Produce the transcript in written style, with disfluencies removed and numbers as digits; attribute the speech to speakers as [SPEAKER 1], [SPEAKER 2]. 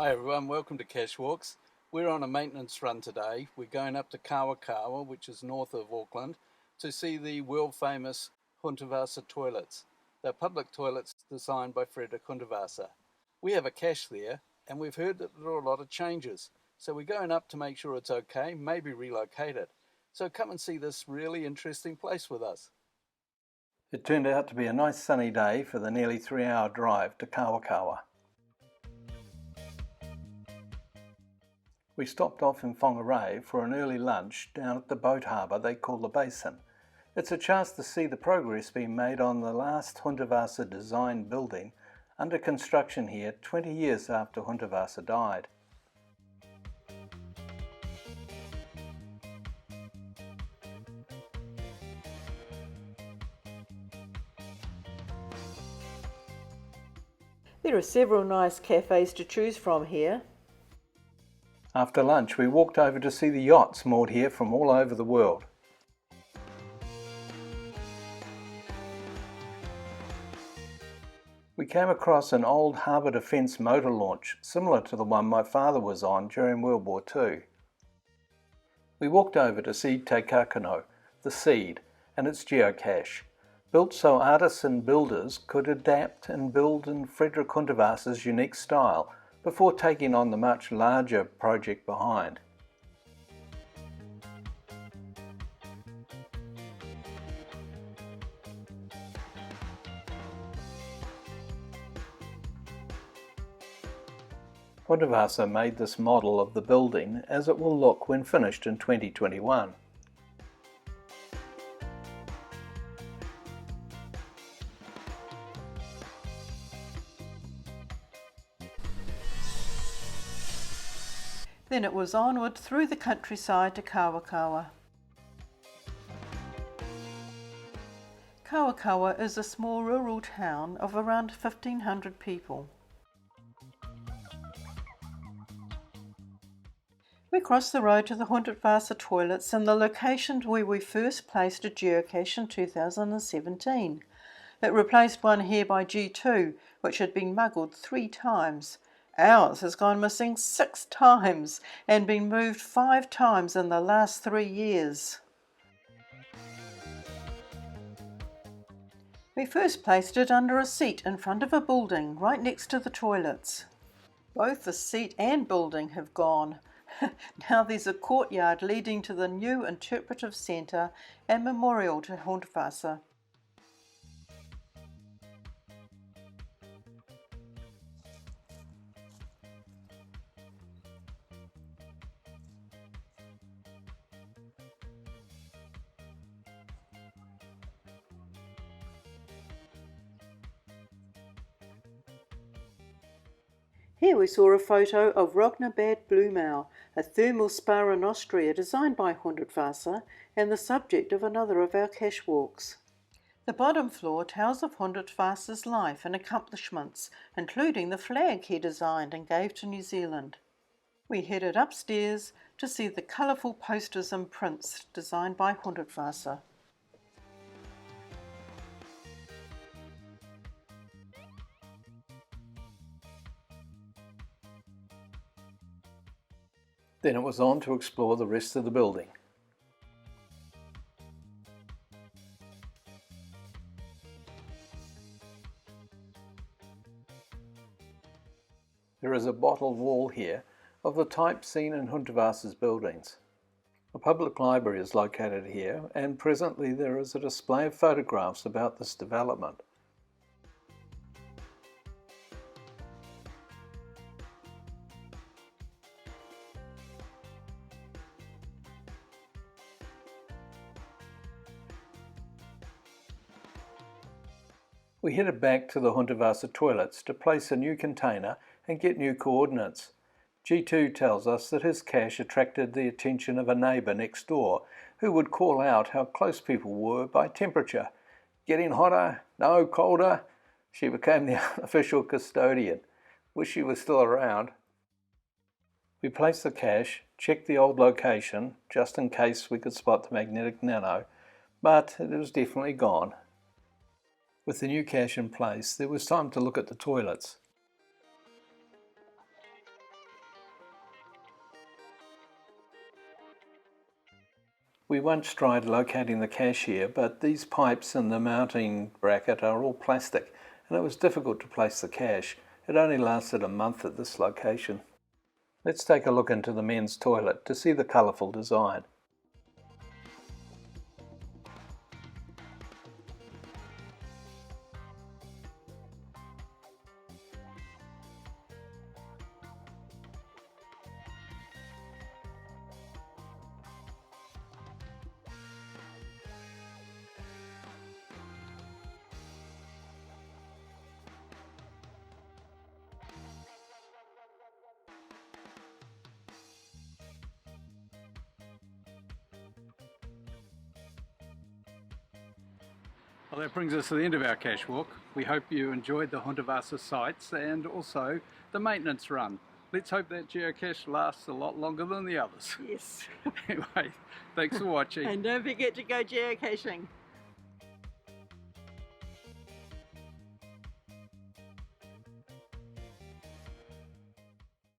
[SPEAKER 1] Hi everyone, welcome to Cache Walks. We're on a maintenance run today. We're going up to Kawakawa, which is north of Auckland, to see the world famous Hundertwasser Toilets. They're public toilets designed by Hundertwasser. We have a cache there and we've heard that there are a lot of changes. So we're going up to make sure it's okay, maybe relocate it. So come and see this really interesting place with us.
[SPEAKER 2] It turned out to be a nice sunny day for the nearly 3-hour drive to Kawakawa. We stopped off in Whangarei for an early lunch down at the boat harbour they call the Basin. It's a chance to see the progress being made on the last Hundertwasser design building under construction here 20 years after Hundertwasser died.
[SPEAKER 3] There are several nice cafes to choose from here.
[SPEAKER 2] After lunch we walked over to see the yachts moored here from all over the world. We came across an old harbour defence motor launch, similar to the one my father was on during World War II. We walked over to see Takakuno, the Seed, and its geocache, built so artists and builders could adapt and build in Frederick Hundertwasser's unique style before taking on the much larger project behind. Hundertwasser made this model of the building as it will look when finished in 2021.
[SPEAKER 3] Then it was onward through the countryside to Kawakawa. Kawakawa is a small rural town of around 1,500 people. We crossed the road to the Hundertwasser Toilets and the location where we first placed a geocache in 2017. It replaced one here by G2, which had been muggled 3 times. Ours has gone missing 6 times and been moved 5 times in the last 3 years. We first placed it under a seat in front of a building right next to the toilets. Both the seat and building have gone. Now there's a courtyard leading to the new interpretive centre and memorial to Hundertwasser. Here we saw a photo of Rognabad Blumau, a thermal spa in Austria designed by Hundertwasser and the subject of another of our cache walks. The bottom floor tells of Hundertwasser's life and accomplishments, including the flag he designed and gave to New Zealand. We headed upstairs to see the colourful posters and prints designed by Hundertwasser.
[SPEAKER 2] Then it was on to explore the rest of the building. There is a bottle wall here of the type seen in Hundertwasser's buildings. A public library is located here, and presently there is a display of photographs about this development. We headed back to the Hundertwasser Toilets to place a new container and get new coordinates. G2 tells us that his cache attracted the attention of a neighbour next door who would call out how close people were by temperature. Getting hotter? No, colder? She became the unofficial custodian. Wish she was still around. We placed the cache, checked the old location, just in case we could spot the magnetic nano, but it was definitely gone. With the new cache in place, there was time to look at the toilets. We once tried locating the cache here, but these pipes and the mounting bracket are all plastic, and it was difficult to place the cache. It only lasted a month at this location. Let's take a look into the men's toilet to see the colourful design.
[SPEAKER 1] Well, that brings us to the end of our cache walk. We hope you enjoyed the Hundertwasser sites and also the maintenance run. Let's hope that geocache lasts a lot longer than the others.
[SPEAKER 3] Yes.
[SPEAKER 1] Anyway, thanks for watching.
[SPEAKER 3] And don't forget to go geocaching.